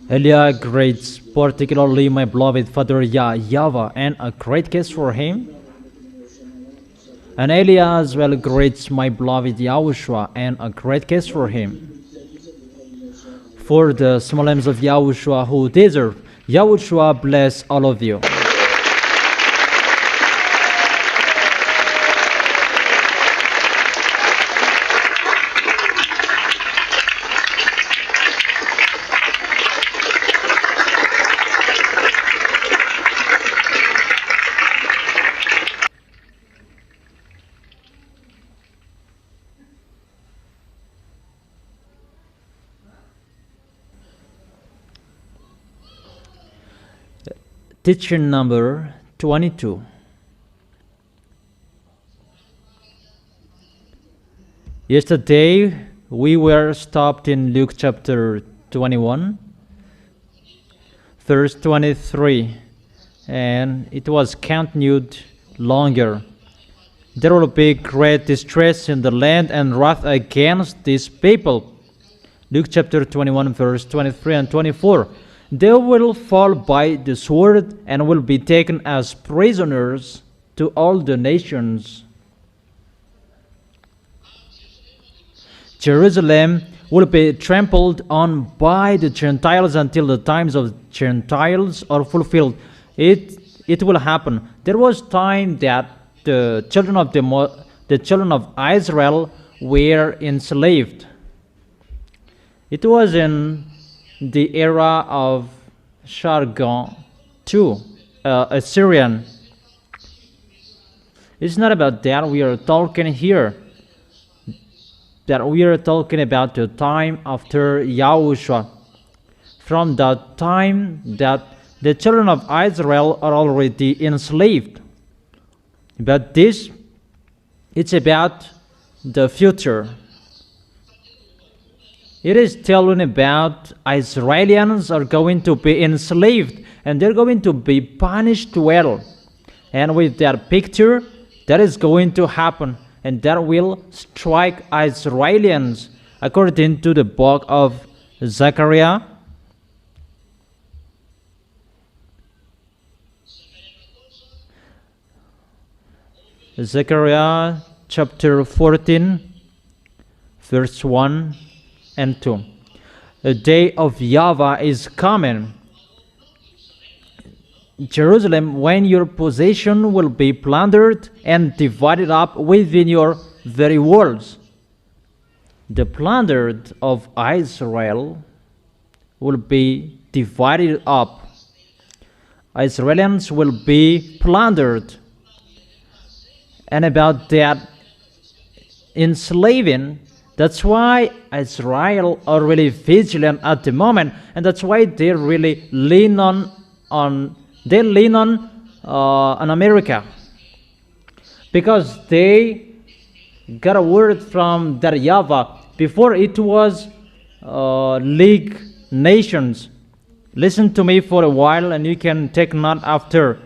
Elia greets particularly my beloved father YAHVAH, and a great kiss for him. And Elia as well greets my beloved YAHOSHUA, and a great kiss for him. For the small names of YAHOSHUA who deserve, YAHOSHUA bless all of you. Teaching number 22. Yesterday we were stopped in Luke chapter 21, verse 23, and it was continued longer. There will be great distress in the land and wrath against these people. Luke chapter 21, verse 23 and 24. They will fall by the sword and will be taken as prisoners to all the nations. Jerusalem will be trampled on by the Gentiles until the times of Gentiles are fulfilled. It will happen. There was time that the children of Israel were enslaved. It was in the era of Sargon II, Assyrian. It's not about that we are talking here. That we are talking about the time after Yahushua. From the time that the children of Israel are already enslaved. But this, it's about the future. It is telling about Israelians are going to be enslaved and they're going to be punished well. And with that picture, that is going to happen, and that will strike Israelians according to the book of Zechariah. Zechariah chapter 14, verse 1 and 2. The day of YAHVAH is coming. Jerusalem, when your possession will be plundered and divided up within your very walls. The plundered of Israel will be divided up. Israelians will be plundered. And about that enslaving, that's why Israel are really vigilant at the moment, and that's why they really lean on America, because they got a word from their YAHVAH. Before it was League Nations. Listen to me for a while, and you can take note after.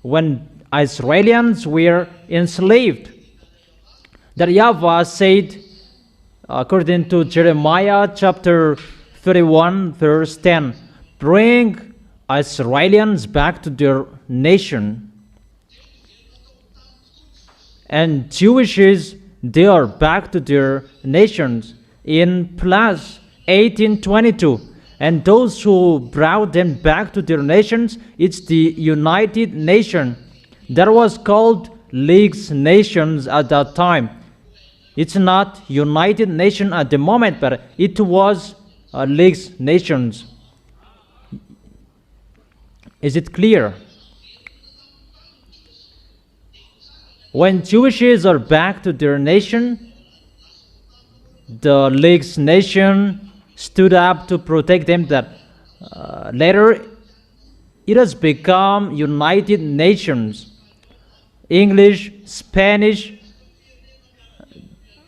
When Israelians were enslaved, the YAHVAH said, according to Jeremiah chapter 31, verse 10, bring Israelians back to their nation. And Jewishes, they are back to their nations in plus 1822. And those who brought them back to their nations, it's the United Nation. That was called League Nations at that time. It's not United Nation at the moment, but it was League Nations. Is it clear? When Jewishes are back to their nation, the League Nation stood up to protect them. That later it has become United Nations. English, Spanish,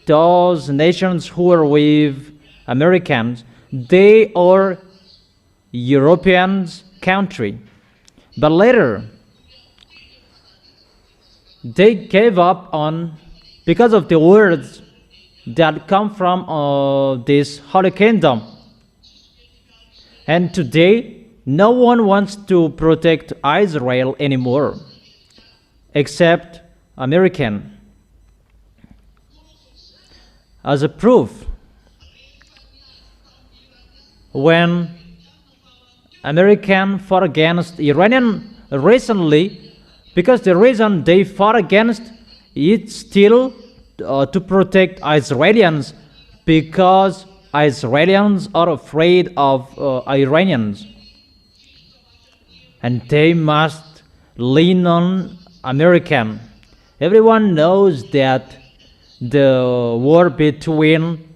those nations who are with Americans, they are European country. But later, they gave up on, because of the words that come from this Holy Kingdom. And today, no one wants to protect Israel anymore, except American. As a proof, when American fought against Iranian recently, because the reason they fought against it still to protect Israelis, because Israelis are afraid of Iranians, and they must lean on American. Everyone knows that the war between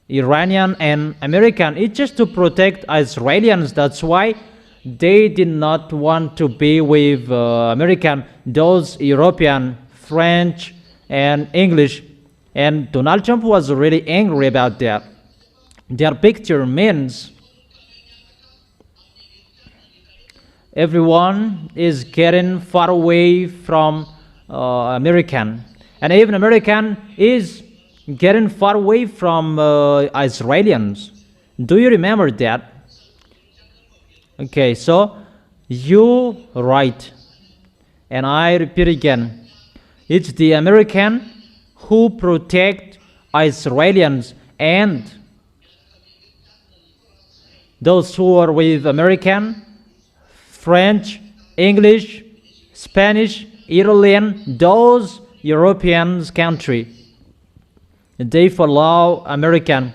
Iranian and American is just to protect Israelis. That's why they did not want to be with American, those European, French, and English. And Donald Trump was really angry about that. Their picture means everyone is getting far away from American, and even American is getting far away from Israelis. Do you remember that? Okay, so you right, and I repeat again, it's the American who protect Israelis, and those who are with American, French, English, Spanish, Italian, those European country, they follow American.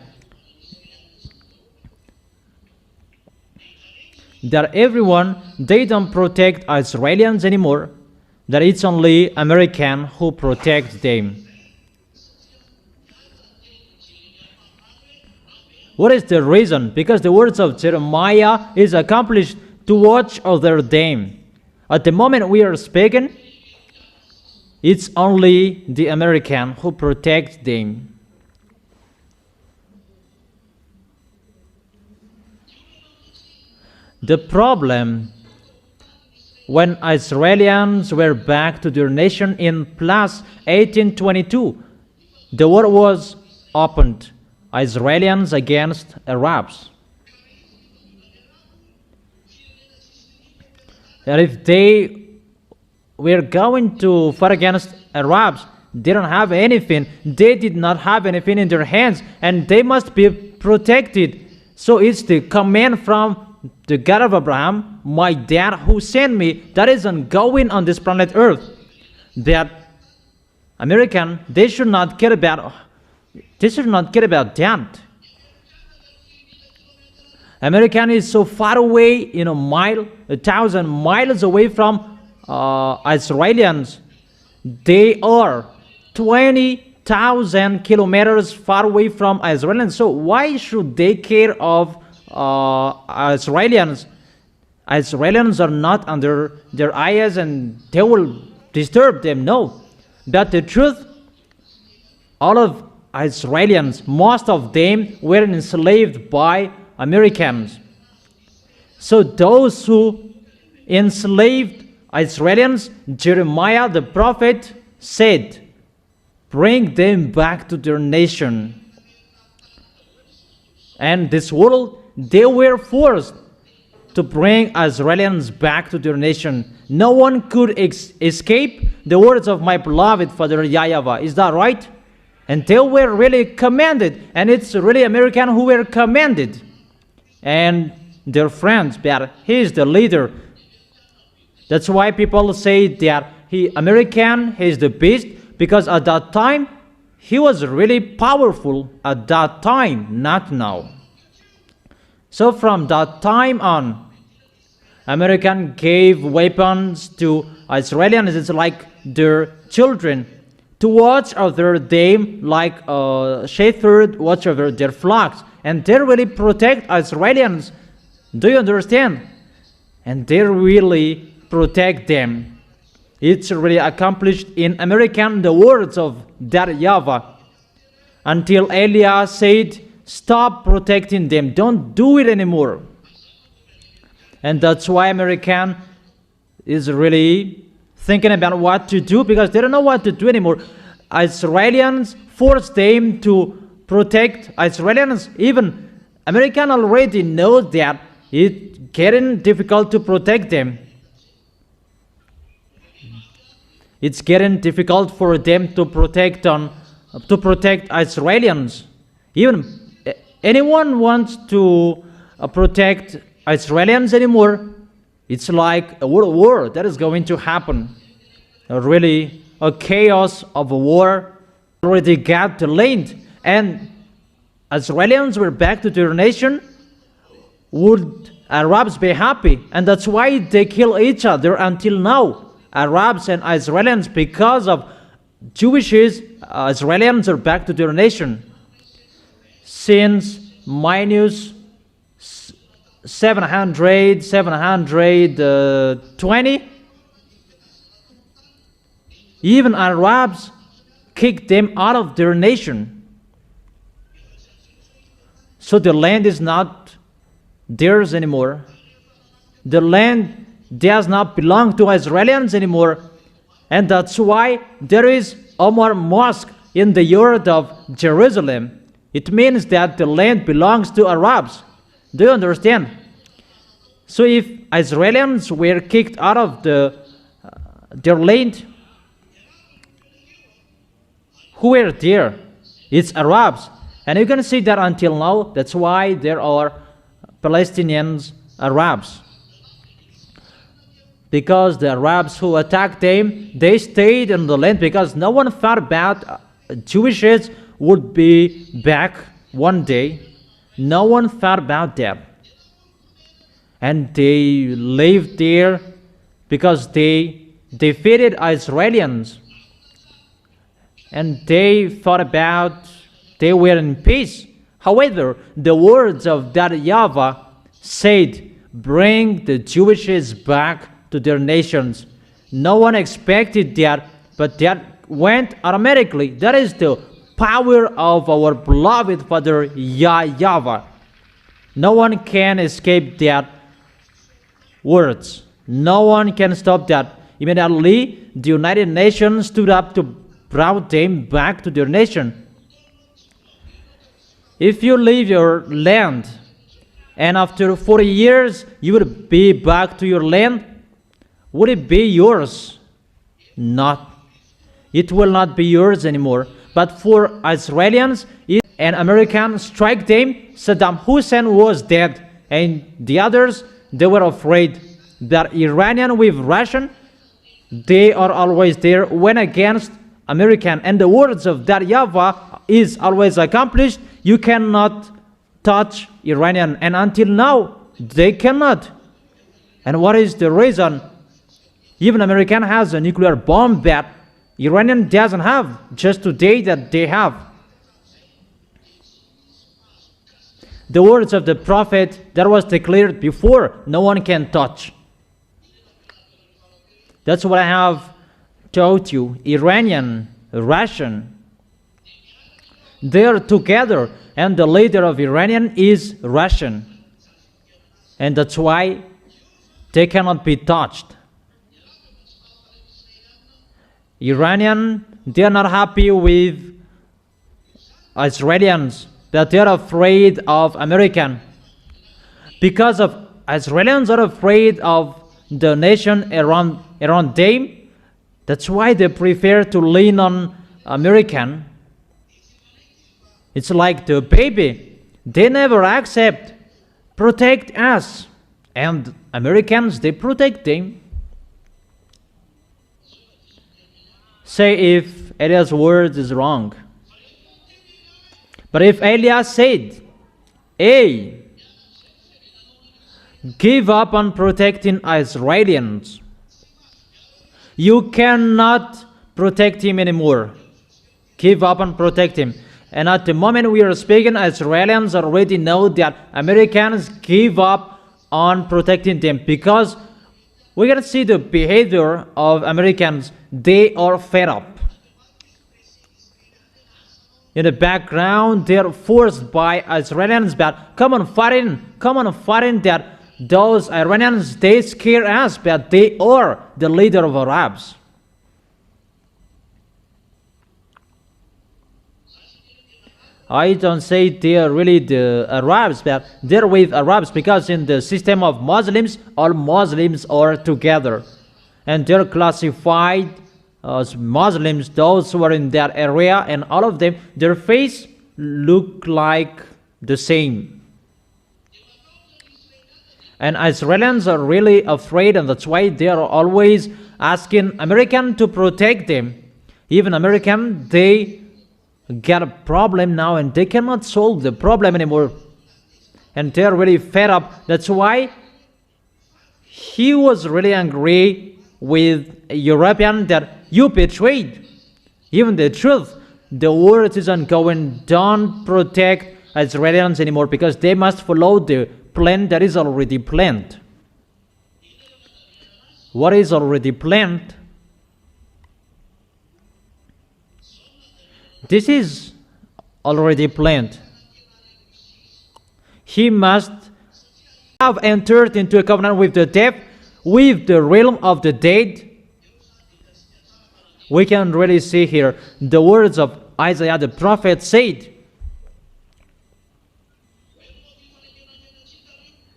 That everyone, they don't protect Israelis anymore, that it's only American who protects them. What is the reason? Because the words of Jeremiah is accomplished to watch over them. At the moment we are speaking, it's only the American who protects them. The problem, when Israelis were back to their nation in plus 1822, the war was opened, Israelis against Arabs. And if they were going to fight against Arabs, they don't have anything. They did not have anything in their hands, and they must be protected. So it's the command from the God of Abraham, my dad who sent me, that is ongoing on this planet Earth. That American, they should not care about that. American is so far away, a mile, 1,000 miles away from Israelis. They are 20,000 kilometers far away from Israelis. So why should they care of Israelis? Israelis are not under their eyes and they will disturb them. No. But the truth, all of Israelis, most of them were enslaved by Americans. So those who enslaved Israelis, Jeremiah the prophet said, bring them back to their nation. And this world, they were forced to bring Israelis back to their nation. No one could escape the words of my beloved Father YAHVAH. Is that right? And they were really commanded, and it's really American who were commanded. And their friends, but he is the leader. That's why people say that American is the beast, because at that time he was really powerful at that time, not now. So from that time on, American gave weapons to Israelis. It's like their children, to watch over them like a shepherd watch over their flocks. And they really protect Israelis. Do you understand? And they really protect them. It's really accomplished in American, the words of that YAHVAH. Until Elia said, stop protecting them. Don't do it anymore. And that's why American is really thinking about what to do, because they don't know what to do anymore. Israelis forced them to protect Israelis. Even American already knows that it's getting difficult to protect them. It's getting difficult for them to protect Israelis. Even anyone wants to protect Israelis anymore, it's like a world war that is going to happen. Really, a chaos of a war already got the land, and Israelis were back to their nation. Would Arabs be happy? And that's why they kill each other until now. Arabs and Israelis, because of Jewish Israelis are back to their nation. Since minus 720, even Arabs kicked them out of their nation. So the land is not theirs anymore. The land does not belong to Israelis anymore. And that's why there is Omar Mosque in the yard of Jerusalem. It means that the land belongs to Arabs. Do you understand? So if Israelis were kicked out of their land, who were there? It's Arabs. And you can see that until now. That's why there are Palestinians, Arabs. Because the Arabs who attacked them, they stayed in the land because no one thought about Jewishes would be back one day. No one thought about that. And they lived there because they defeated Israelis. And they thought about they were in peace. However, the words of that YAHVAH said, bring the Jewishes back to their nations. No one expected that, but that went automatically. That is the power of our beloved Father YAHVAH. No one can escape that words. No one can stop that. Immediately, the United Nations stood up to bring them back to their nation. If you leave your land and after 40 years you would be back to your land, would it be yours? Not. It will not be yours anymore. But for Israelis, if an American strike them, Saddam Hussein was dead, and the others, they were afraid that Iranian with Russian, they are always there when against American. And the words of that YAHVAH is always accomplished. You cannot touch Iranian, and until now they cannot. And what is the reason? Even American has a nuclear bomb that Iranian doesn't have, just today that they have. The words of the prophet that was declared before, no one can touch. That's what I have taught you. Iranian, Russian, they're together, and the leader of Iranian is Russian. And that's why they cannot be touched. Iranian, they are not happy with Israelis, that they are afraid of American. Because of Israelis are afraid of the nation around them, that's why they prefer to lean on American. It's like the baby. They never accept, protect us. And Americans, they protect them. Say if Elias' word is wrong. But if Elias said, hey, give up on protecting Israelis, you cannot protect him anymore. Give up and protect him. And at the moment we are speaking, Israelis already know that Americans give up on protecting them, because we're going to see the behavior of Americans. They are fed up. In the background, they are forced by Israelis that come on fighting, that those Iranians, they scare us, but they are the leader of Arabs. I don't say they are really the Arabs, but they're with Arabs, because in the system of Muslims, all Muslims are together. And they're classified as Muslims, those who are in that area, and all of them, their face look like the same. And Israelis are really afraid, and that's why they are always asking American to protect them. Even American, they get a problem now and they cannot solve the problem anymore. And they're really fed up. That's why he was really angry with a European that you betrayed even the truth. The world isn't going, don't protect Israelis anymore, because they must follow the plan that is already planned. What is already planned? This is already planned. He must have entered into a covenant with the dead, with the realm of the dead. We can really see here the words of Isaiah the prophet said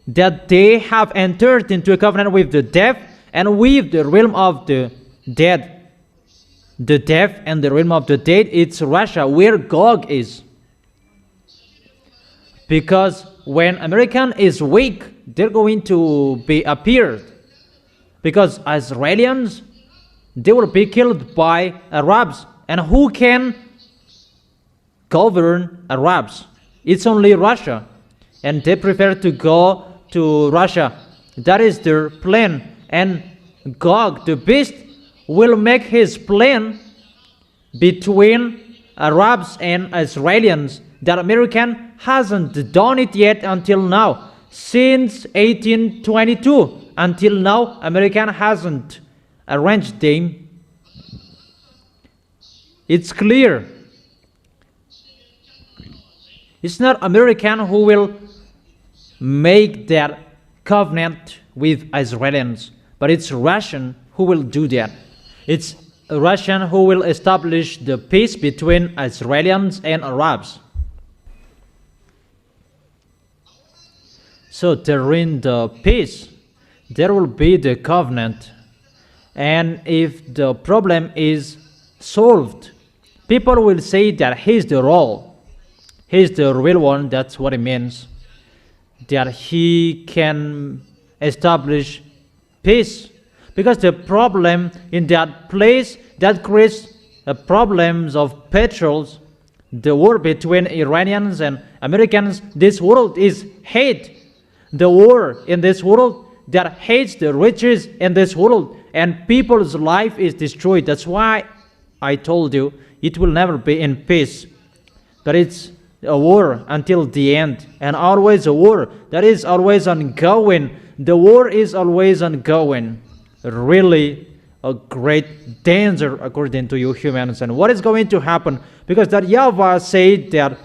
that they have entered into a covenant with the dead and with the realm of the dead. The dead and the realm of the dead, it's Russia, where Gog is. Because when American is weak, they're going to be appeared. Because Israelis, they will be killed by Arabs. And who can govern Arabs? It's only Russia. And they prefer to go to Russia. That is their plan. And Gog, the beast, will make his plan between Arabs and Israelis that American hasn't done it yet until now. Since 1822 until now, American hasn't arranged them. It's clear. It's not American who will make that covenant with Israelis, but it's Russian who will do that. It's Russian who will establish the peace between Israelis and Arabs. So during the peace, there will be the covenant. And if the problem is solved, people will say that he's the real. He's the real one, that's what it means. That he can establish peace. Because the problem in that place that creates problems of petrols, the war between Iranians and Americans, this world is hate. The war in this world that hates the riches in this world, and people's life is destroyed. That's why I told you it will never be in peace. But it's a war until the end, and always a war that is always ongoing. The war is always ongoing. Really a great danger according to you humans. And what is going to happen? Because that YAHVAH said that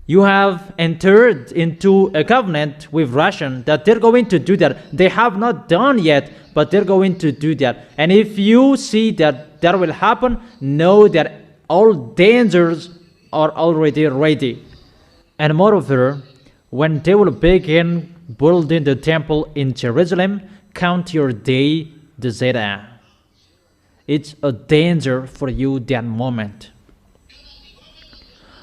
you have entered into a covenant with Russia, that they're going to do that. They have not done yet, but they're going to do that. And if you see that that will happen, know that all dangers are already ready. And moreover, when they will begin building the temple in Jerusalem, count your day, the Zeta. It's a danger for you that moment.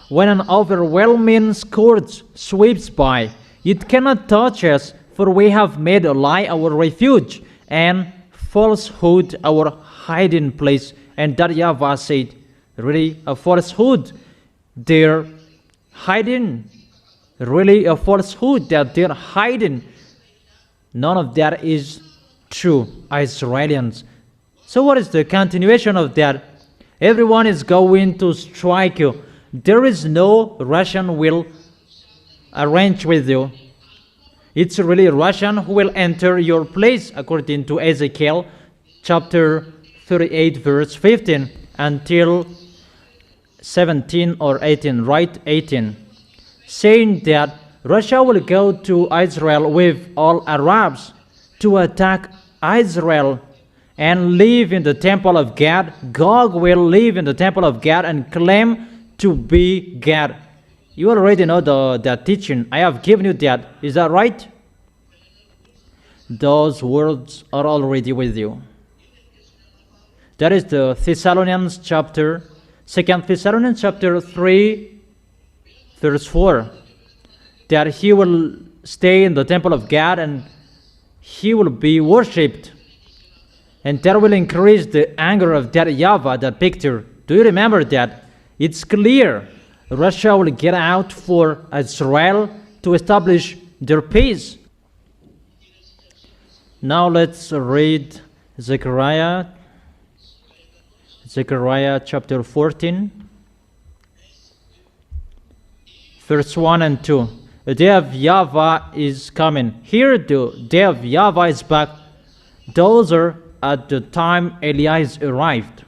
When an overwhelming scourge sweeps by, it cannot touch us, for we have made a lie our refuge, and falsehood our hiding place. And that YAHVAH said, really a falsehood, they're hiding. Really a falsehood that they're hiding. None of that is true, Israelis. So what is the continuation of that? Everyone is going to strike you. There is no Russian will arrange with you. It's really Russian who will enter your place, according to Ezekiel chapter 38 verse 15 until 17 or 18, right? 18, saying that Russia will go to Israel with all Arabs to attack Israel and live in the temple of God. Gog will live in the temple of God and claim to be God. You already know that teaching. I have given you that. Is that right? Those words are already with you. That is the Thessalonians chapter, 2 Thessalonians chapter 3, verse 4. That he will stay in the temple of God and he will be worshipped. And that will increase the anger of that YAHVAH, that picture. Do you remember that? It's clear. Russia will get out for Israel to establish their peace. Now let's read Zechariah chapter 14, verse 1 and 2. The day of YAHVAH is coming. Here the day of YAHVAH is back. Those are at the time Elias arrived.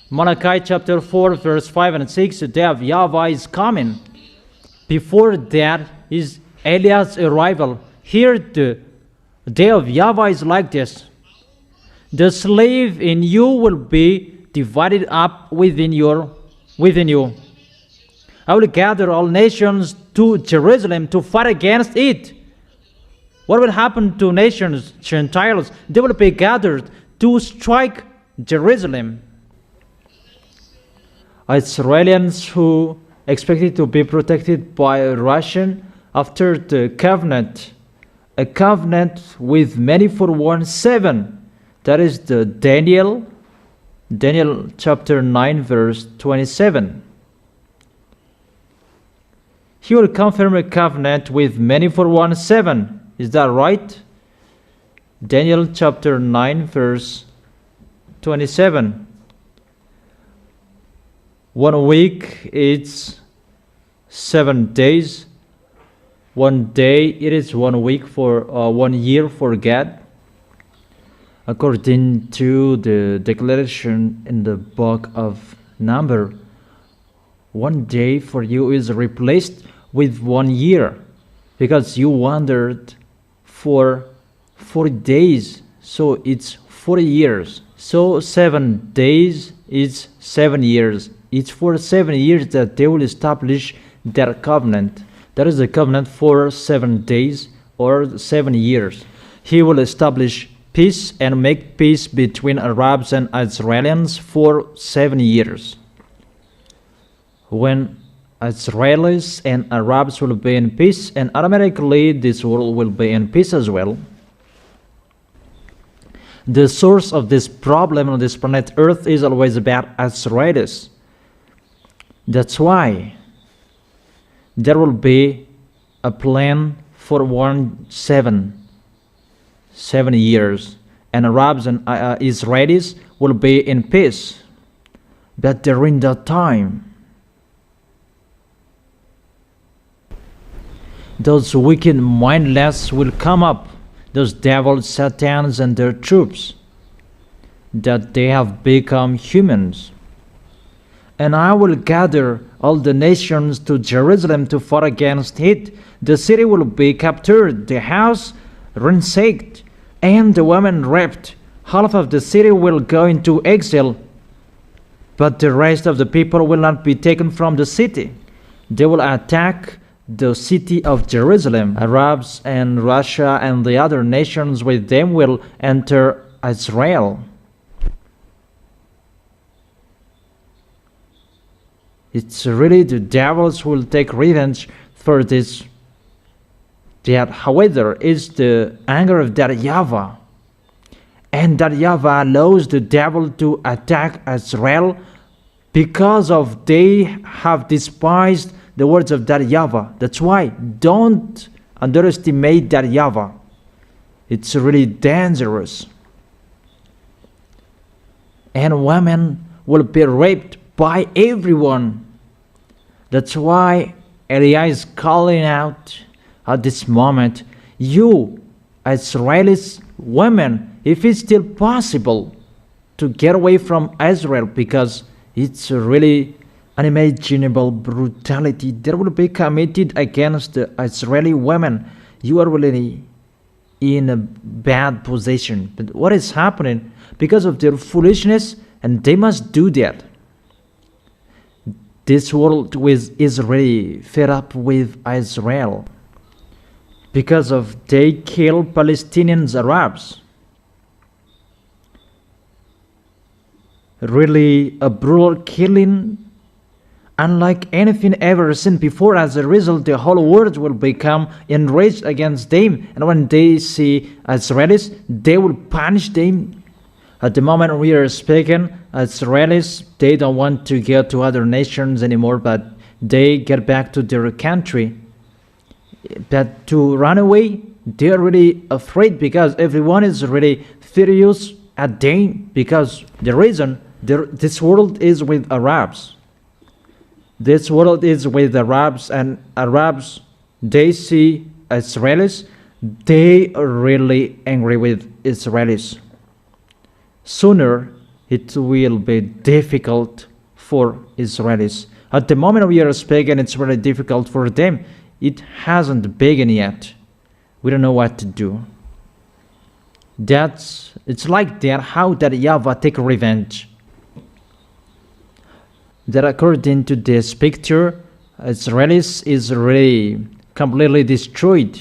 Malachi chapter 4, verse 5 and 6. The day of YAHVAH is coming. Before that is Elias' arrival. Here the day of YAHVAH is like this. The slave in you will be divided up within you. I will gather all nations to Jerusalem to fight against it. What will happen to nations, Gentiles? They will be gathered to strike Jerusalem. Israelis who expected to be protected by Russian after the covenant, a covenant with many for 1:7. That is the Daniel chapter 9, verse 27. He will confirm a covenant with many for 1:7. Is that right? Daniel chapter 9, verse 27. 1 week is 7 days. 1 day it is 1 week for 1 year for God. According to the declaration in the book of Number, 1 day for you is replaced with 1 year, because you wandered for 40 days, so it's 40 years. So 7 days is 7 years. It's for 7 years that they will establish their covenant. That is the covenant for 7 days or 7 years. He will establish peace and make peace between Arabs and Israelis for 7 years. When Israelis and Arabs will be in peace, and automatically this world will be in peace as well. The source of this problem on this planet Earth is always about Israelis. That's why there will be a plan for 7 years, and Arabs and Israelis will be in peace. But during that time, those wicked mindless will come up, those devils, satans, and their troops, that they have become humans. And I will gather all the nations to Jerusalem to fight against it. The city will be captured, the house ransacked, and the women raped. Half of the city will go into exile, but the rest of the people will not be taken from the city. They will attack the city of Jerusalem. Arabs and Russia and the other nations with them will enter Israel. It's really the devils who will take revenge for this. That, however, is the anger of that YAHVAH. And that YAHVAH allows the devil to attack Israel because of they have despised the words of that YAHVAH. That's why don't underestimate that YAHVAH. It's really dangerous. And women will be raped by everyone. That's why Eliah is calling out at this moment, you Israelis women, if it's still possible to get away from Israel, because it's really unimaginable brutality that will be committed against the Israeli women. You are really in a bad position. But what is happening? Because of their foolishness, and they must do that. This world is really fed up with Israel because of they kill Palestinians, Arabs. Really a brutal killing unlike anything ever seen before. As a result, the whole world will become enraged against them, and when they see Israelis, they will punish them. At the moment we are speaking, Israelis, they don't want to go to other nations anymore, but they get back to their country. But to run away, they are really afraid because everyone is really furious at them, because the reason this world is with Arabs. This world is with Arabs, and Arabs, they see Israelis, they are really angry with Israelis. Sooner it will be difficult for Israelis. At the moment we are speaking, it's really difficult for them. It hasn't begun yet. We don't know what to do. It's like that how that YAHVAH take revenge. That according to this picture, Israelis is really completely destroyed.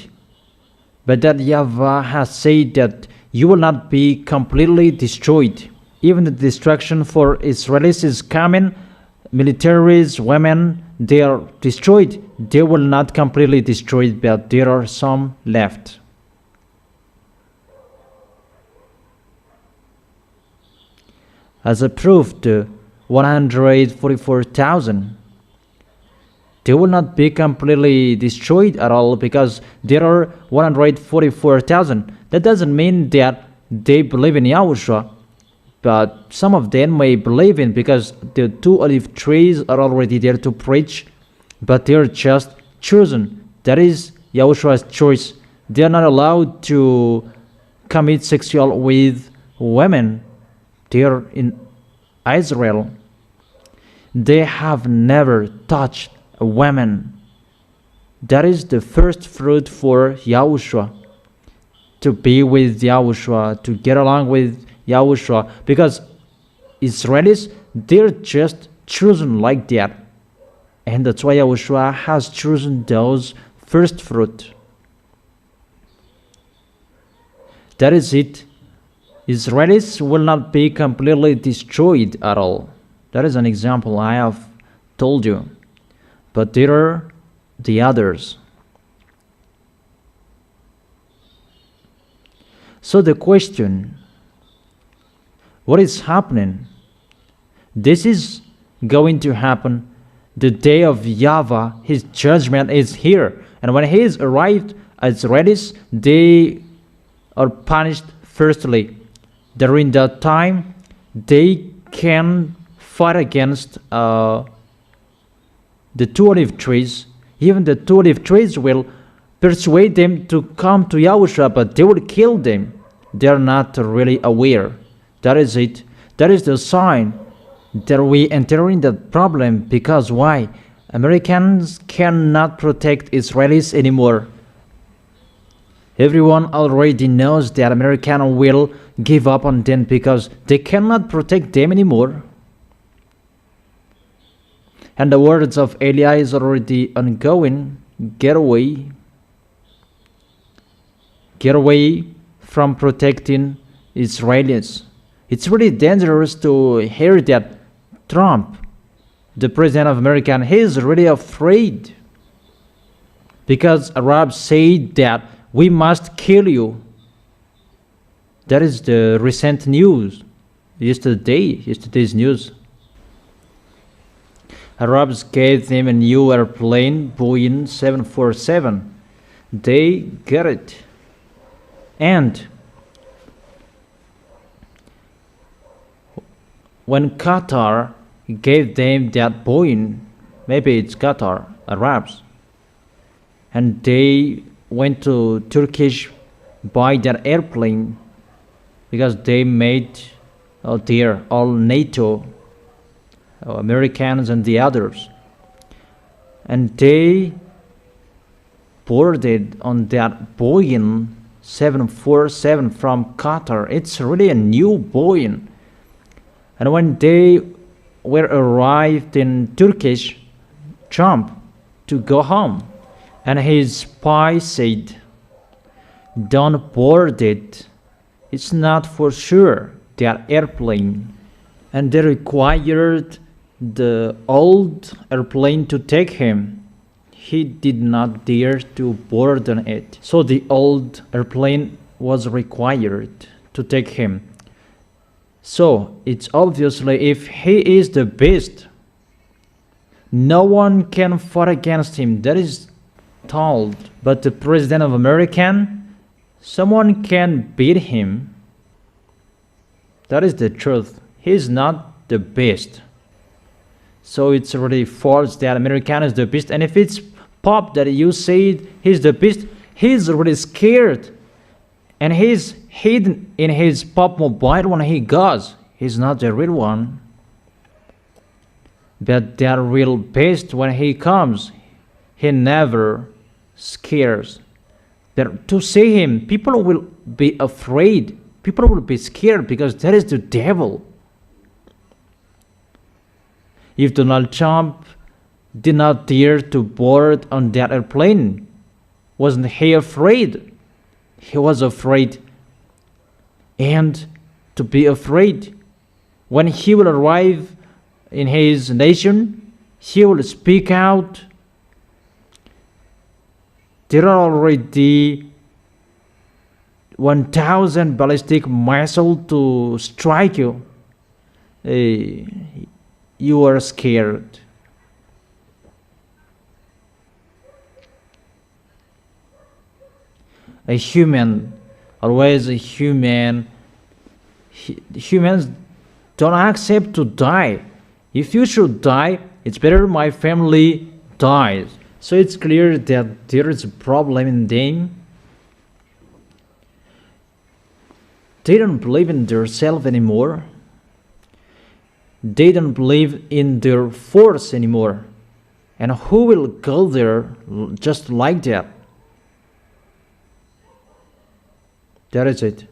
But that YAHVAH has said that you will not be completely destroyed. Even the destruction for Israelis is coming. Militaries, women, they are destroyed. They will not completely destroyed, but there are some left. As a proof, the 144,000, they will not be completely destroyed at all, because there are 144,000. That doesn't mean that they believe in Yahushua, but some of them may believe in, because the 2 olive trees are already there to preach, but they are just chosen. That is Yahushua's choice. They are not allowed to commit sexual with women. They are in Israel. They have never touched a woman. That is the first fruit for Yahushua, to be with Yahushua, to get along with Yahushua, because Israelis, they're just chosen like that, and that's why Yahushua has chosen those first fruit. That is it. Israelis will not be completely destroyed at all. That is an example I have told you. But there are the others. So the question, what is happening? This is going to happen the day of YAHVAH. His judgment is here. And when he is arrived, Israelis, they are punished firstly. During that time, they can fight against the 2 olive trees. Even the 2 olive trees will persuade them to come to Yahushua, but they will kill them. They are not really aware. That is it. That is the sign that we enter in that problem. Because why? Americans cannot protect Israelis anymore. Everyone already knows that Americans will give up on them because they cannot protect them anymore. And the words of Eli is already ongoing. Get away. Get away from protecting Israelis. It's really dangerous to hear that Trump, the president of America, he is really afraid, because Arabs say that we must kill you. That is the recent news, yesterday's news. Arabs gave them a new airplane, Boeing 747. They get it. And when Qatar gave them that Boeing, maybe it's Qatar, Arabs, and they went to Turkish buy that airplane, because they made there all NATO, Americans and the others, and they boarded on that Boeing 747 from Qatar. It's really a new Boeing. And when they were arrived in Turkish jump to go home, and his spy said, "Don't board it. It's not for sure their airplane." And they required the old airplane to take him. He did not dare to board on it. So the old airplane was required to take him. So it's obviously, if he is the best, no one can fight against him. That is told. But the president of America, someone can beat him. That is the truth. He is not the best. So it's really false that American is the best. And if it's Pop that you said he's the best, he's really scared. And he's hidden in his Pop mobile when he goes. He's not the real one. But the real best, when he comes, he never scares. But to see him, people will be afraid. People will be scared because that is the devil. If Donald Trump did not dare to board on that airplane, wasn't he afraid? He was afraid. And to be afraid, when he will arrive in his nation, he will speak out. There are already 1,000 ballistic missiles to strike you. You are scared. A human, always a human. Humans don't accept to die. If you should die, it's better my family dies. So it's clear that there is a problem in them. They don't believe in themselves anymore. They don't believe in their force anymore. And who will go there just like that? That is it.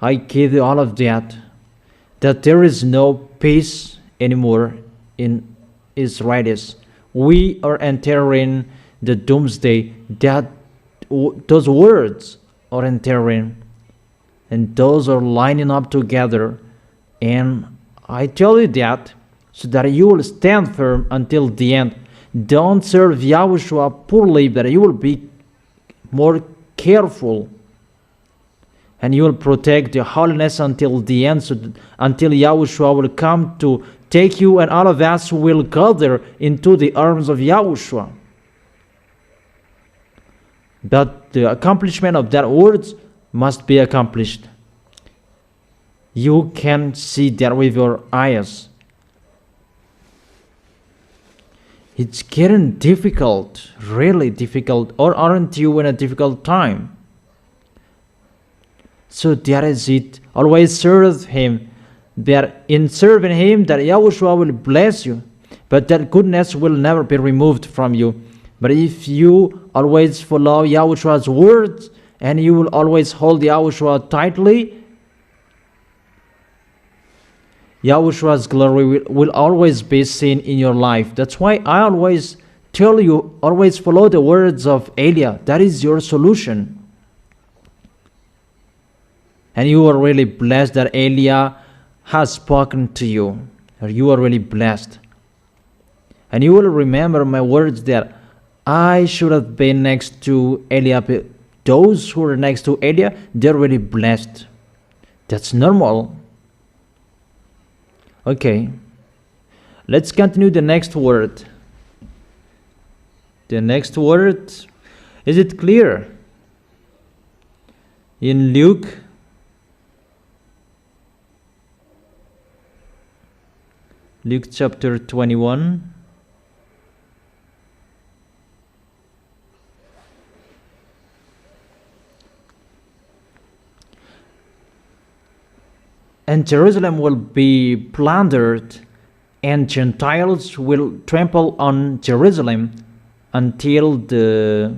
I give you all of that. That there is no peace anymore in Israelis. We are entering the doomsday. Those words are entering. And those are lining up together. And I tell you that so that you will stand firm until the end. Don't serve Yahushua poorly, but you will be more careful. And you will protect the holiness until the end, until Yahushua will come to take you, and all of us will gather into the arms of Yahushua. But the accomplishment of that words must be accomplished. You can see that with your eyes. It's getting difficult, really difficult, or aren't you in a difficult time? So that is it. Always serve Him. That in serving Him, that Yahushua will bless you. But that goodness will never be removed from you. But if you always follow Yahushua's words, and you will always hold Yahushua tightly, Yahushua's glory will always be seen in your life. That's why I always tell you, always follow the words of Elia. That is your solution. And you are really blessed that Elia has spoken to you. Or you are really blessed. And you will remember my words that I should have been next to Elia. Those who are next to Elia, they're really blessed. That's normal. Okay. Let's continue the next word. The next word, is it clear? In Luke chapter 21. And Jerusalem will be plundered, and Gentiles will trample on Jerusalem until the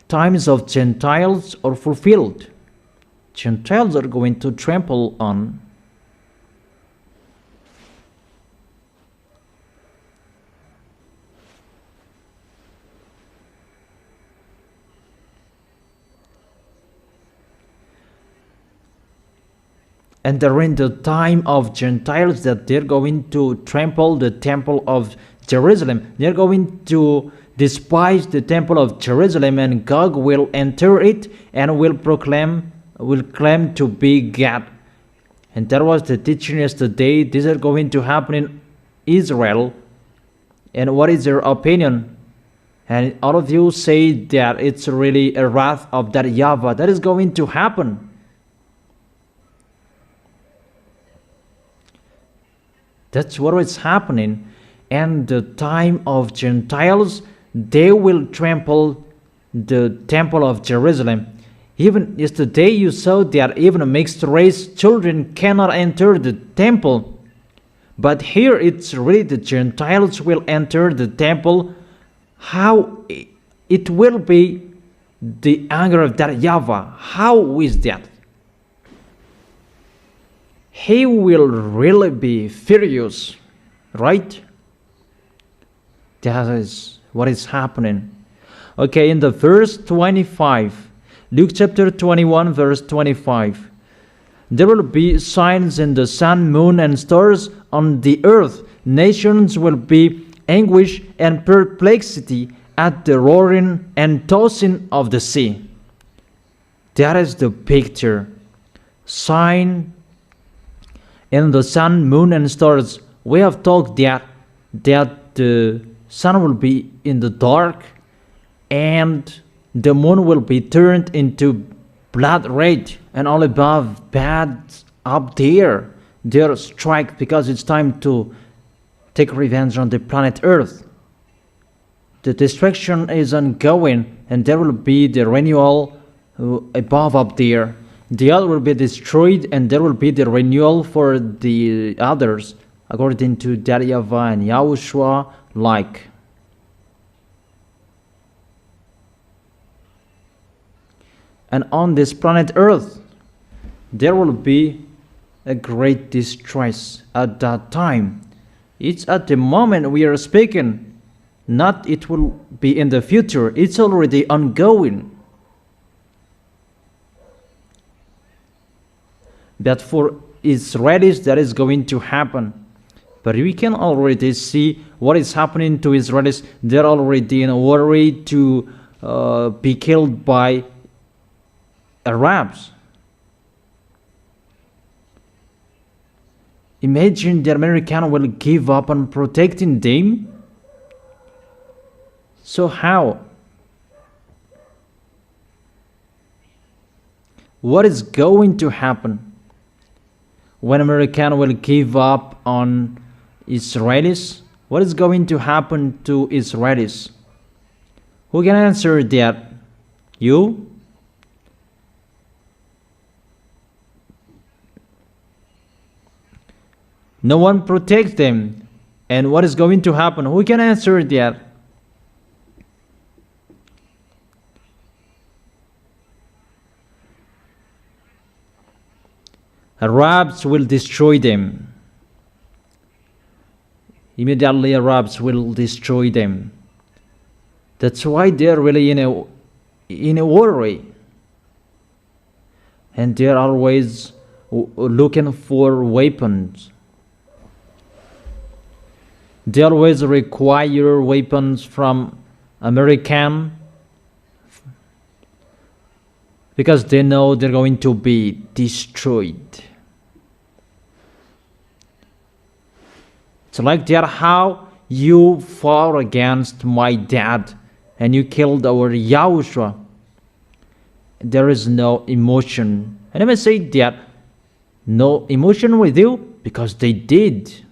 times of Gentiles are fulfilled. Gentiles are going to trample on. And during the time of Gentiles that they're going to trample the temple of Jerusalem. They're going to despise the temple of Jerusalem, and Gog will enter it and will claim to be God. And that was the teaching yesterday. These are going to happen in Israel. And what is your opinion? And all of you say that it's really a wrath of that YAHVAH that is going to happen. That's what is happening. And the time of Gentiles, they will trample the temple of Jerusalem. Even yesterday you saw that even mixed race children cannot enter the temple. But here it's really the Gentiles will enter the temple. How it will be the anger of that YAHVAH? How is that? He will really be furious, right? That is what is happening. Okay, in the verse 25, Luke chapter 21, verse 25. There will be signs in the sun, moon, and stars on the earth. Nations will be anguish and perplexity at the roaring and tossing of the sea. That is the picture. Sign in the sun, moon, and stars. We have talked that the sun will be in the dark and the moon will be turned into blood red, and all above bad up there, they're strike because it's time to take revenge on the planet Earth. The destruction is ongoing, and there will be the renewal above up there. The other will be destroyed, and there will be the renewal for the others, according to YAHVAH and YAHOSHUA like. And on this planet Earth, there will be a great distress at that time. It's at the moment we are speaking, not it will be in the future. It's already ongoing. That for Israelis that is going to happen. But we can already see what is happening to Israelis. They're already in a worry to be killed by Arabs. Imagine the American will give up on protecting them. So how? What is going to happen when American will give up on Israelis? What is going to happen to Israelis? Who can answer that? You? No one protects them. And what is going to happen? Who can answer that? Arabs will destroy them. Immediately Arabs will destroy them. That's why they're really in a worry. And they're always looking for weapons. They always require weapons from American because they know they're going to be destroyed. It's like that how you fought against my dad and you killed our YAHOSHUA. There is no emotion. And I may say that no emotion with you because they did.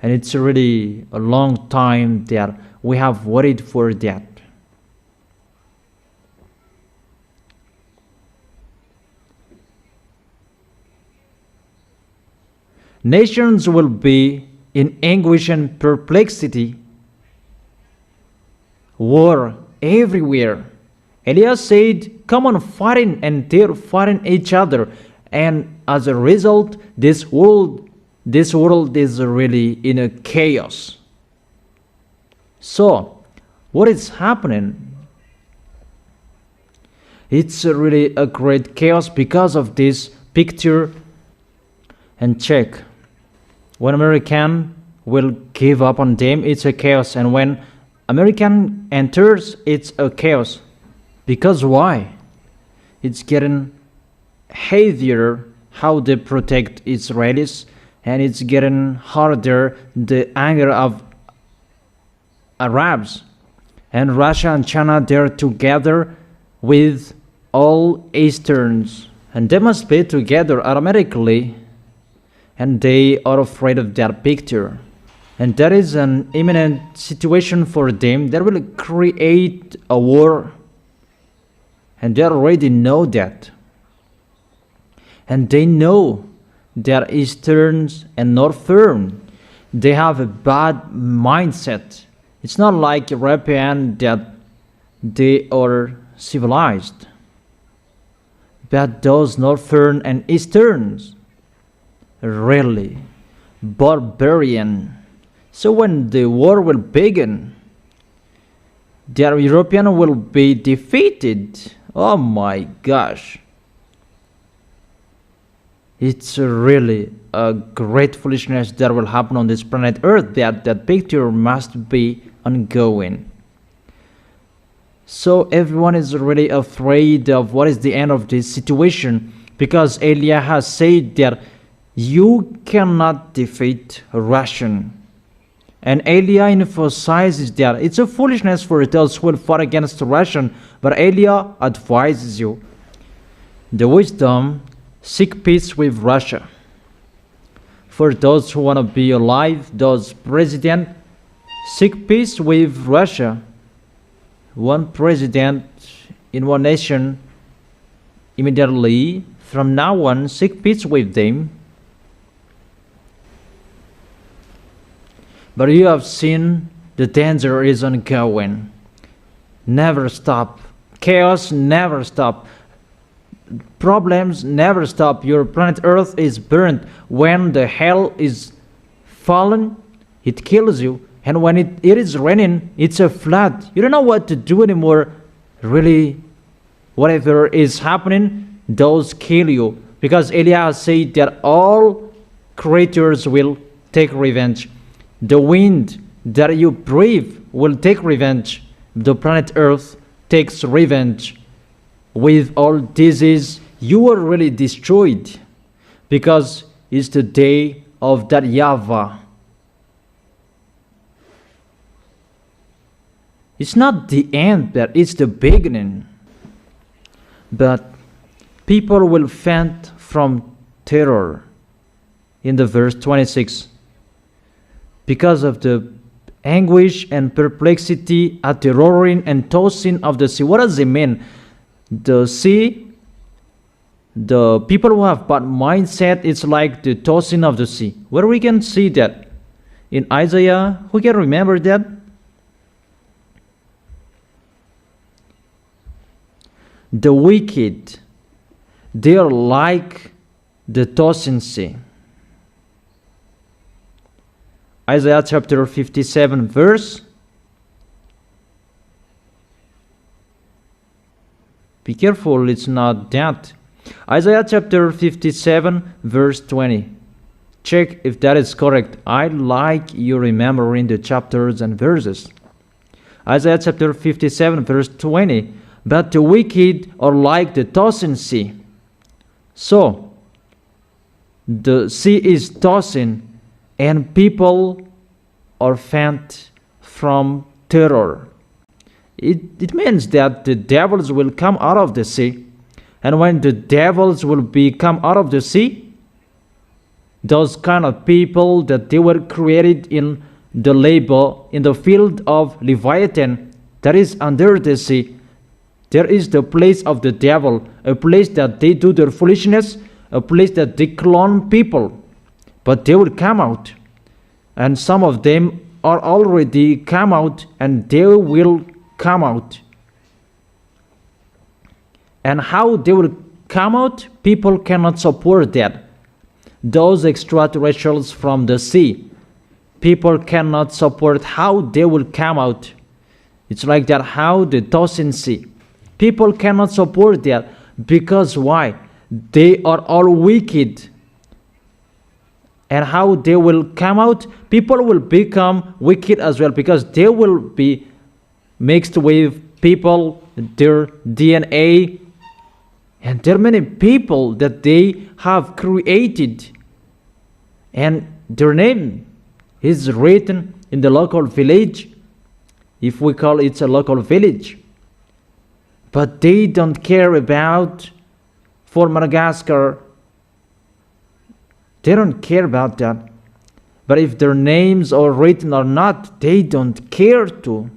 And it's really a long time that we have worried for that. Nations will be in anguish and perplexity, war everywhere, Elias said, come on fighting, and they're fighting each other. And as a result, this world is really in a chaos. So, what is happening? It's really a great chaos because of this picture. And check, when American will give up on them, it's a chaos. And when American enters, it's a chaos. Because why? It's getting heavier how they protect Israelis, and it's getting harder the anger of Arabs. And Russia and China, they're together with all Easterns, and they must be together automatically, and they are afraid of that picture. And that is an imminent situation for them that will create a war, and they already know that. And they know that Easterns and Northern, they have a bad mindset. It's not like European that they are civilized, but those Northern and Easterns really barbarian. So when the war will begin, the European will be defeated. Oh my gosh. It's really a great foolishness that will happen on this planet Earth. That picture must be ongoing. So everyone is really afraid of what is the end of this situation, because Eliah has said that you cannot defeat Russian. And Eliah emphasizes that it's a foolishness for those who will fight against Russian, but Eliah advises you, the wisdom, seek peace with Russia. For those who want to be alive, those president, seek peace with Russia. One president in one nation, immediately from now on, seek peace with them. But you have seen the danger is ongoing. Never stop. Chaos never stop. Problems never stop. Your planet Earth is burned. When the hell is fallen, it kills you. And when it is raining, it's a flood. You don't know what to do anymore. Really, whatever is happening, those kill you. Because Eliah said that all creatures will take revenge. The wind that you breathe will take revenge. The planet Earth takes revenge. With all disease, you are really destroyed, because it's the day of that YAHVAH. It's not the end, but it's the beginning. But people will faint from terror in the verse 26 because of the anguish and perplexity at the roaring and tossing of the sea. What does it mean? The sea, the people who have bad mindset, it's like the tossing of the sea. Where we can see that? In Isaiah, who can remember that? The wicked, they are like the tossing sea. Isaiah chapter 57 verse. Be careful, it's not that. Isaiah chapter 57 verse 20. Check if that is correct. I like you remembering the chapters and verses. Isaiah chapter 57 verse 20. But the wicked are like the tossing sea. So, the sea is tossing, and people are faint from terror. It means that the devils will come out of the sea. And when the devils will come out of the sea, those kind of people that they were created in the labor, in the field of Leviathan, that is under the sea, there is the place of the devil, a place that they do their foolishness, a place that they clone people. But they will come out. And some of them are already come out, and they will come out. And how they will come out, people cannot support that. Those extraterrestrials from the sea, people cannot support how they will come out. It's like that, how the Tosin Sea. People cannot support that. Because why? They are all wicked. And how they will come out, people will become wicked as well, because they will be mixed with people, their DNA. And there are many people that they have created. And their name is written in the local village, if we call it a local village. But they don't care about, for Madagascar, they don't care about that. But if their names are written or not, they don't care to.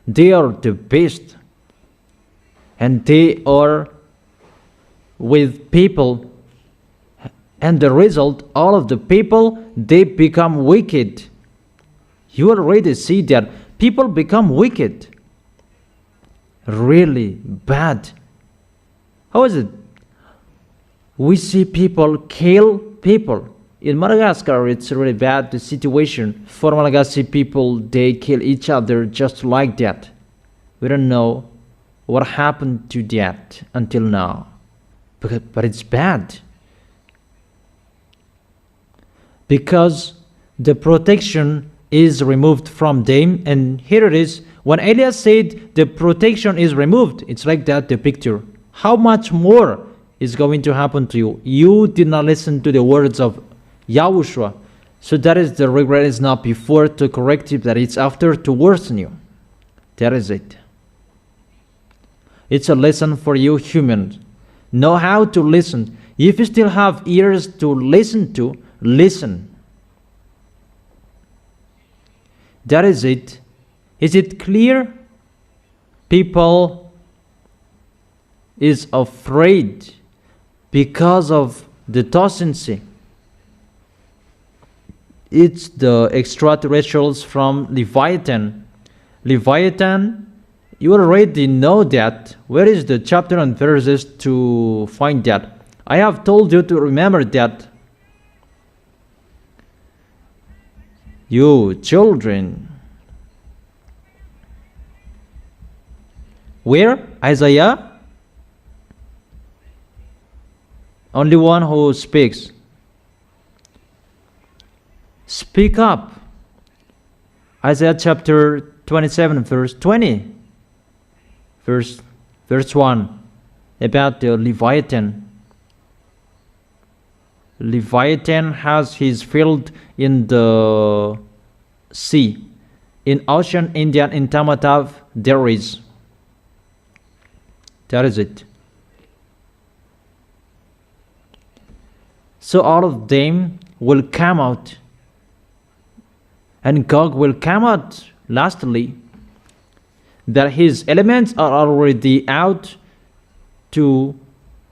They are the best. And they are with people. And the result, all of the people, they become wicked. You already see that people become wicked. Really bad. How is it? We see people kill people. In Madagascar, it's really bad, the situation. For Malagasy people, they kill each other just like that. We don't know what happened to that until now. But it's bad. Because the protection is removed from them. And here it is. When Elias said the protection is removed, it's like that, the picture. How much more is going to happen to you? You did not listen to the words of YAHOSHUA. So that is the regret. Is not before to correct you, that it's after to worsen you. That is it. It's a lesson for you humans. Know how to listen. If you still have ears to listen to, listen. That is it. Is it clear? People is afraid because of the Tosin Sea. It's the extraterrestrials from Leviathan. Leviathan, you already know that. Where is the chapter and verses to find that? I have told you to remember that. You children. Where? Isaiah? Only one who speaks. Speak up. Isaiah chapter 27, verse 20. Verse 1. About the Leviathan. Leviathan has his field in the sea. In Ocean Indian, in Tamatav, there is. That is it. So all of them will come out. And Gog will come out lastly. That his elements are already out to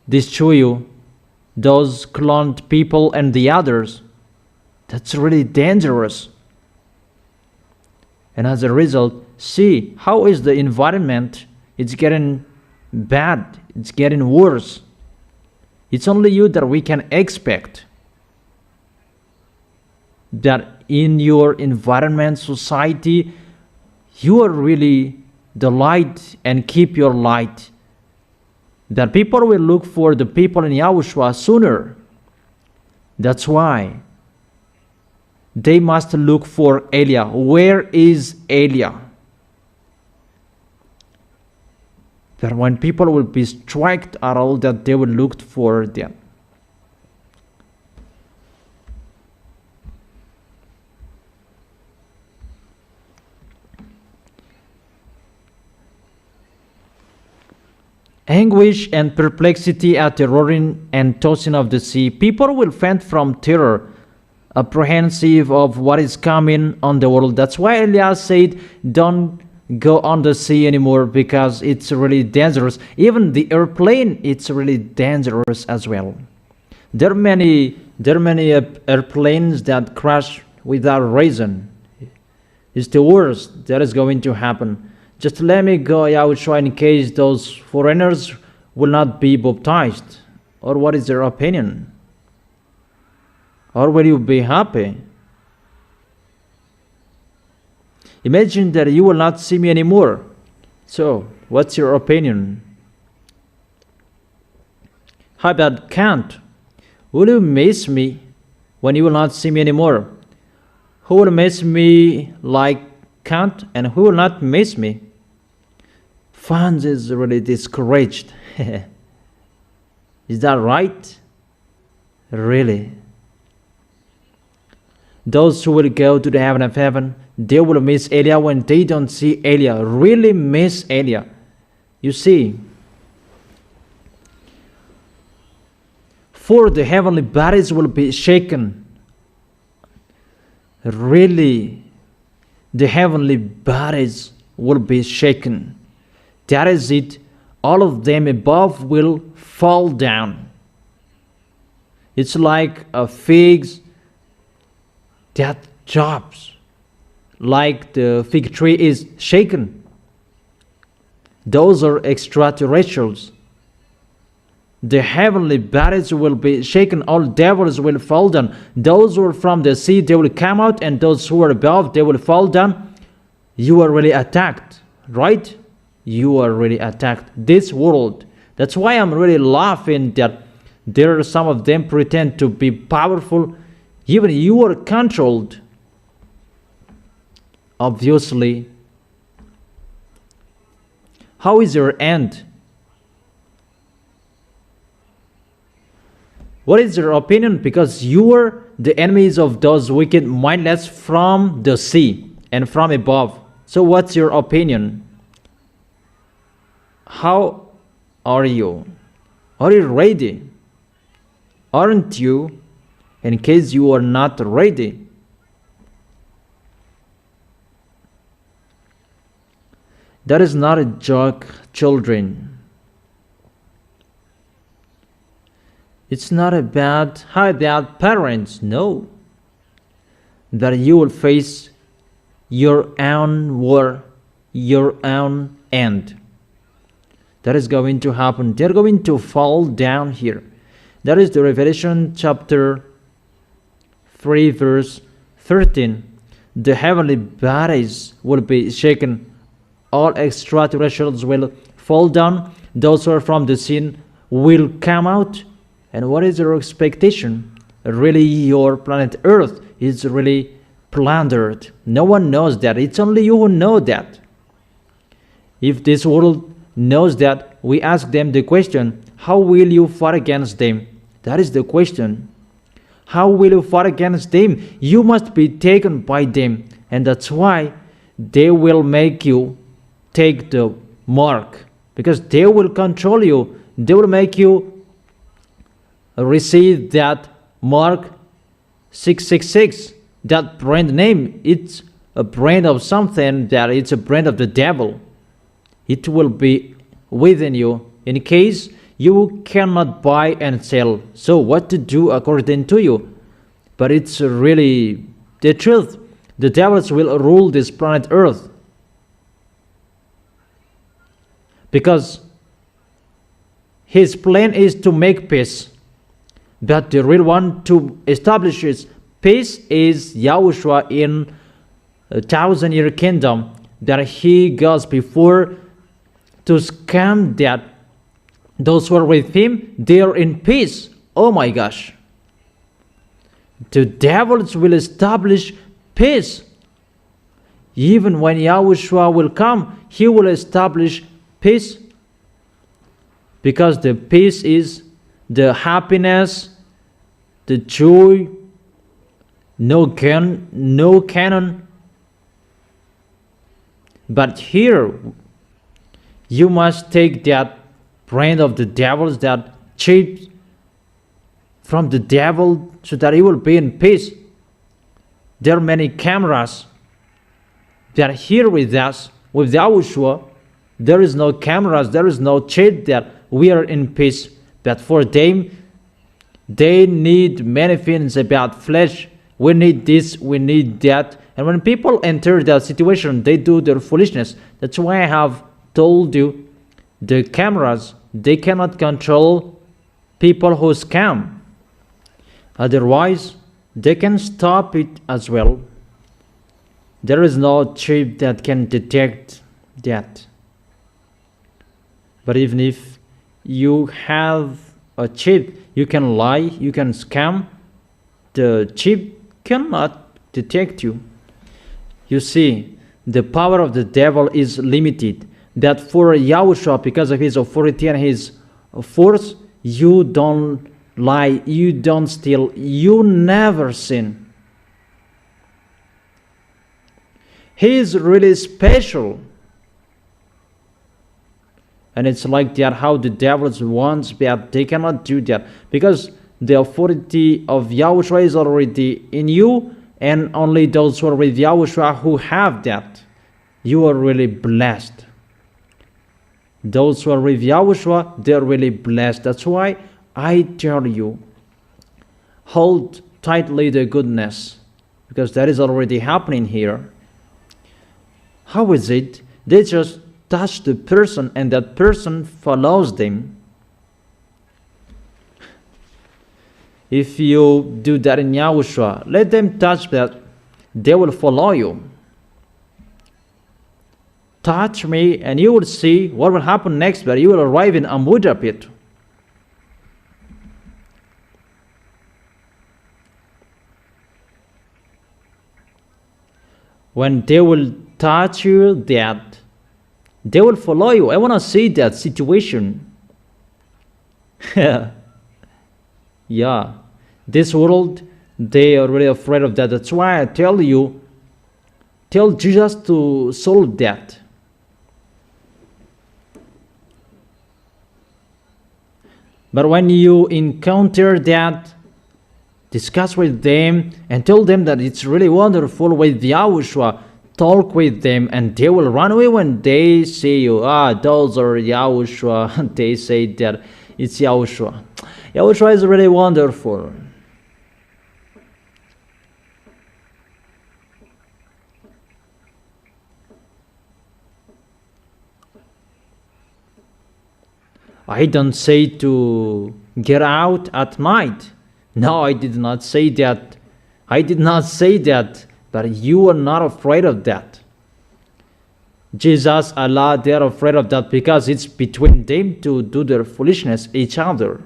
destroy you. Those cloned people and the others. That's really dangerous. And as a result, see how is the environment. It's getting bad. It's getting worse. It's only you that we can expect. That in your environment, society, you are really the light and keep your light. That people will look for the people in YAHOSHUA sooner. That's why they must look for Elia. Where is Elia? That when people will be struck at all, that they will look for them. Anguish and perplexity at the roaring and tossing of the sea. People will faint from terror, apprehensive of what is coming on the world. That's why Elias said, don't go on the sea anymore, because it's really dangerous. Even the airplane, it's really dangerous as well. There are many airplanes that crash without reason. It's the worst that is going to happen. Just let me go, Yahushua, in case those foreigners will not be baptized. Or what is your opinion? Or will you be happy? Imagine that you will not see me anymore. So, what's your opinion? How about Kant? Will you miss me when you will not see me anymore? Who will miss me like Kant, and who will not miss me? Franz is really discouraged. Is that right? Really? Those who will go to the heaven of heaven, they will miss Elia when they don't see Elia. Really miss Elia. You see, for the heavenly bodies will be shaken. Really, the heavenly bodies will be shaken. That is it. All of them above will fall down. It's like a figs that drops, like the fig tree is shaken. Those are extraterrestrials. The heavenly bodies will be shaken. All devils will fall down. Those who are from the sea, they will come out, and those who are above, they will fall down. You are really attacked, right? You are really attacked. This world. That's why I'm really laughing that there are some of them pretend to be powerful. Even you are controlled. Obviously. How is your end? What is your opinion? Because you are the enemies of those wicked mindless from the sea and from above. So what's your opinion? How are you? Are you ready? Aren't you? In case you are not ready. That is not a joke, children. It's not about how about parents, no. That you will face your own war, your own end. That is going to happen. They're going to fall down here. That is the Revelation chapter 3 verse 13. The heavenly bodies will be shaken. All extraterrestrials will fall down. Those who are from the sea will come out. And what is your expectation? Really, your planet Earth is really plundered. No one knows that. It's only you who know that. If this world knows that, we ask them the question, how will you fight against them? That is the question. How will you fight against them? You must be taken by them. And that's why they will make you take the mark. Because they will control you. They will make you receive that mark 666. That brand name, it's a brand of something that it's a brand of the devil. It will be within you in case you cannot buy and sell. So what to do according to you? But it's really the truth. The devils will rule this planet Earth. Because his plan is to make peace. But the real one to establish his peace is Yahushua in 1,000-year kingdom. That he goes before to scam that those who are with him, they are in peace. Oh my gosh. The devils will establish peace. Even when Yahushua will come, he will establish peace. Because the peace is the happiness, the joy, no canon. But here, you must take that brand of the devils, that chip from the devil, so that he will be in peace. There are many cameras that are here with us, with Yahushua. There is no cameras, there is no chip that we are in peace. But for them, they need many things about flesh. We need this, we need that, And when people enter that situation, they do their foolishness. That's why I have told you, the cameras, they cannot control people who scam. Otherwise, they can stop it as well. There is no chip that can detect that. But even if you have a chip, you can lie, you can scam, the chip cannot detect you. You see, the power of the devil is limited. That for Yahushua, because of his authority and his force, you don't lie, you don't steal, you never sin. He is really special. And it's like that how the devils wants, but they cannot do that. Because the authority of Yahushua is already in you, and only those who are with Yahushua who have that. You are really blessed. Those who are with Yahushua, they're really blessed. That's why I tell you, hold tightly the goodness, because that is already happening here. How is it? They just touch the person and that person follows them. If you do that in Yahushua, let them touch that, they will follow you. Touch me and you will see what will happen next, but you will arrive in Amuda pit. When they will touch you, that they will follow you. I want to see that situation. Yeah, this world, they are really afraid of that. That's why I tell you, tell Jesus to solve that. But when you encounter that, discuss with them and tell them that it's really wonderful with Yahushua. Talk with them and they will run away when they see you. Those are Yahushua. They say that it's Yahushua. Yahushua is really wonderful. I don't say to get out at night. No, I did not say that. I did not say that. But you are not afraid of that. Jesus, Allah, they are afraid of that because it's between them to do their foolishness each other.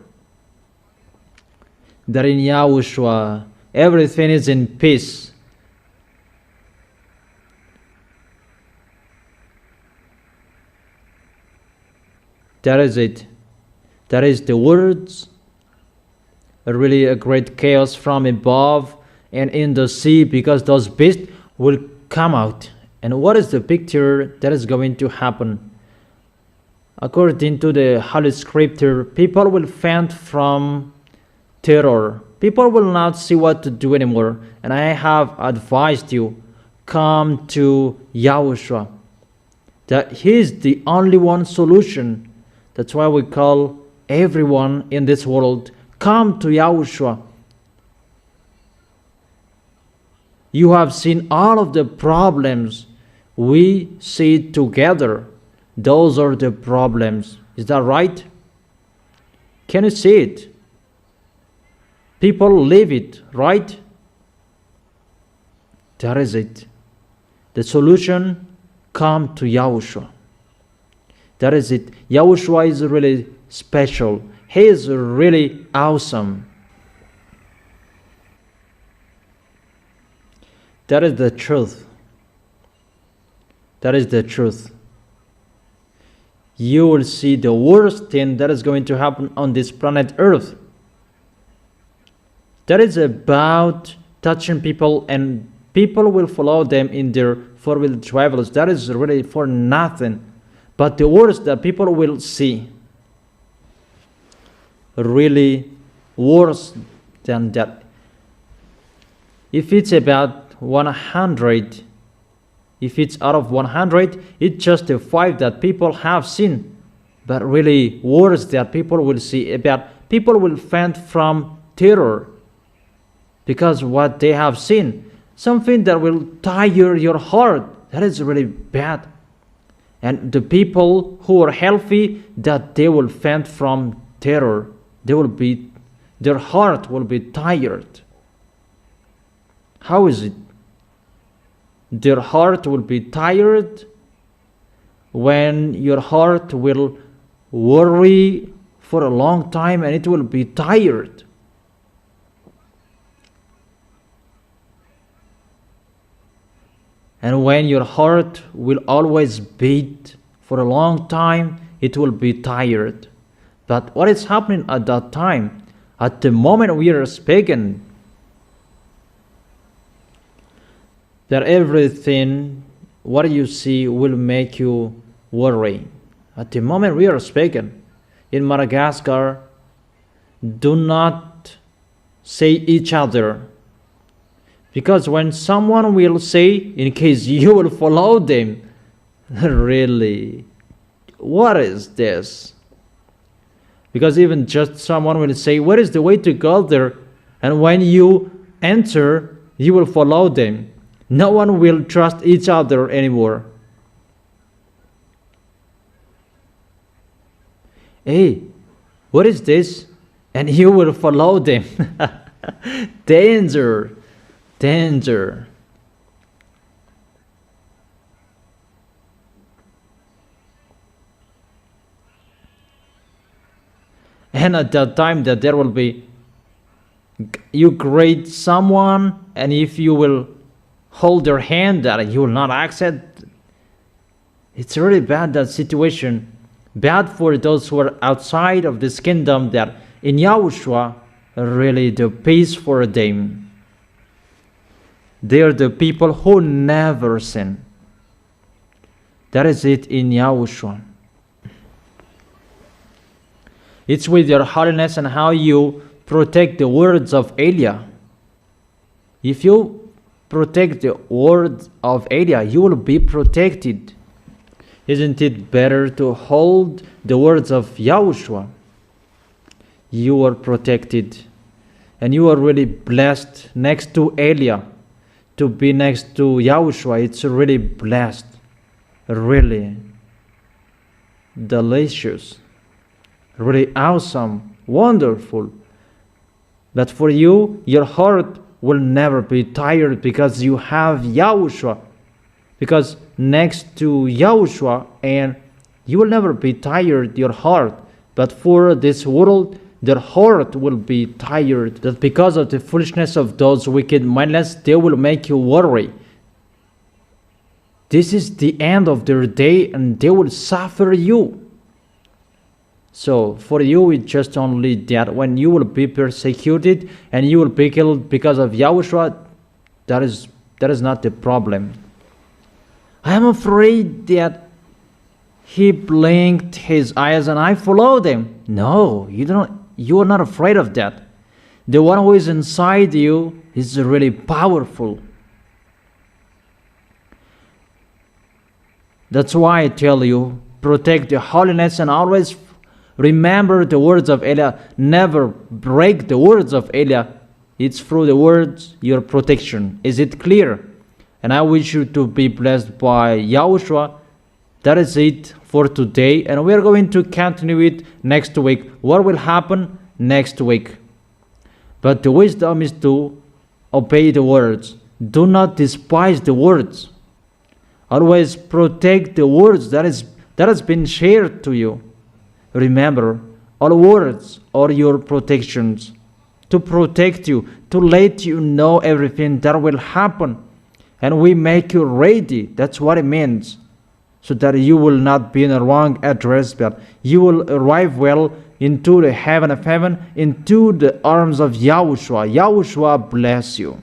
That in Yahushua, everything is in peace. That is it. That is the words. Really a great chaos from above and in the sea, because those beasts will come out. And what is the picture that is going to happen? According to the Holy Scripture, people will faint from terror. People will not see what to do anymore. And I have advised you, come to Yahushua. That He is the only one solution. That's why we call everyone in this world, come to Yahushua. You have seen all of the problems. We see together. Those are the problems. Is that right? Can you see it? People live it, right? That is it. The solution, come to Yahushua. That is it. Yahushua is really special. He is really awesome. That is the truth. That is the truth. You will see the worst thing that is going to happen on this planet Earth. That is about touching people, and people will follow them in their four-wheel drivers. That is really for nothing. But the worst that people will see, really worse than that. If it's about 100, if it's out of 100, it's just a 5 that people have seen. But really worse that people will see, about people will faint from terror because what they have seen. something that will tire your heart. That is really bad. And the people who are healthy, that they will faint from terror. Their heart will be tired. How is it? Their heart will be tired when your heart will worry for a long time and it will be tired. And when your heart will always beat for a long time, it will be tired. But what is happening at that time? At the moment we are speaking, that everything, what you see, will make you worry. At the moment we are speaking, in Madagascar, do not say each other. Because when someone will say, in case you will follow them, really, what is this? Because even just someone will say, where is the way to go there? And when you enter, you will follow them. No one will trust each other anymore. Hey, what is this? And you will follow them. Danger. Danger. And at that time that there will be, you greet someone, and if you will hold their hand, that you will not accept. It's really bad, that situation. Bad for those who are outside of this kingdom, that in Yahushua, really the peace for them. They are the people who never sin. That is it in Yahushua. It's with your holiness and how you protect the words of Elia. If you protect the words of Elia, you will be protected. Isn't it better to hold the words of Yahushua? You are protected. And you are really blessed next to Elia. To be next to Yahushua, it's really blessed. Really delicious. Really awesome. Wonderful. But for you, your heart will never be tired because you have Yahushua. Because next to Yahushua, and you will never be tired, your heart. But for this world, their heart will be tired. That because of the foolishness of those wicked mindless, they will make you worry. This is the end of their day, and they will suffer you. So for you, it's just only that when you will be persecuted and you will be killed because of Yahushua, that is not the problem. I am afraid that he blinked his eyes and I followed him. No, you are not afraid of that. The one who is inside you is really powerful. That's why I tell you, protect the holiness and always remember the words of Elia. Never break the words of Elia. It's through the words your protection. Is it clear? And I wish you to be blessed by Yahushua. That is it for today. And we are going to continue it next week. What will happen next week? But the wisdom is to obey the words. Do not despise the words. Always protect the words that has been shared to you. Remember, all words are your protections. To protect you, to let you know everything that will happen. And we make you ready. That's what it means. So that you will not be in a wrong address, but you will arrive well into the heaven of heaven, into the arms of Yahushua. Yahushua bless you.